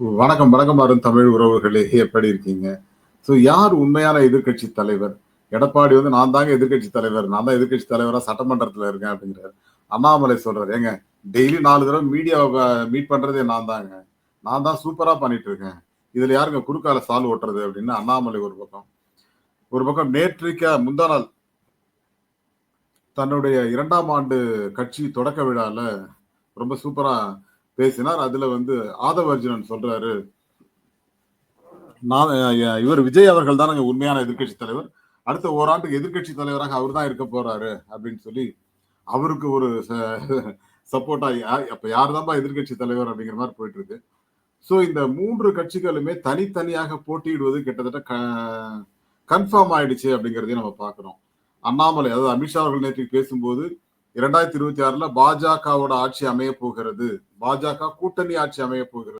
வணக்கம், வணக்கம் அருண் தமிழ் உறவுகளே! எப்படி இருக்கீங்க? யார் உண்மையான எதிர்க்கட்சி தலைவர்? எடப்பாடி வந்து நான் தாங்க எதிர்க்கட்சி தலைவர். நான் தான் எதிர்க்கட்சி தலைவரா சட்டமன்றத்துல இருக்கேன் அப்படிங்கிறாரு. அண்ணாமலை சொல்றாரு, ஏங்க டெய்லி 4 தடவ மீடியாவ மீட் பண்றதே நான் தாங்க. நான் தான் சூப்பரா பண்ணிட்டு இருக்கேன். இதுல யாருங்க குறுக்கால சால் ஓட்டுறது அப்படின்னு அண்ணாமலை ஒரு பக்கம். ஒரு பக்கம் நேற்றைக்கு முந்தா நாள் தன்னுடைய 2ஆம் ஆண்டு கட்சி தொடக்க விழால ரொம்ப சூப்பரா பேசினார். அதுல வந்து ஆதவ அர்ஜுனன் சொல்றாரு, நான் இவர் விஜய் அவர்கள் தானங்க உண்மையான எதிர்க்கட்சி தலைவர். அடுத்த ஓராண்டுக்கு எதிர்க்கட்சி தலைவராக அவர் தான் இருக்க போறாரு அப்படின்னு சொல்லி, அவருக்கு ஒரு சப்போர்ட்டா அப்ப யார் தான்பா எதிர்க்கட்சி தலைவர் அப்படிங்கிற மாரி போயிட்டு இருக்கு. இந்த 3 கட்சிகளுமே தனித்தனியாக போட்டியிடுவது கிட்டத்தட்ட கன்ஃபார்ம் ஆயிடுச்சு அப்படிங்கிறதையும் நம்ம பார்க்கிறோம். அண்ணாமலை அதாவது அமித்ஷா அவர்கள் நேற்று பேசும்போது 2026ல பாஜகவோட ஆட்சி அமையப் போகிறது. பாஜக கூட்டணி ஆட்சி அமையப் போகிறது.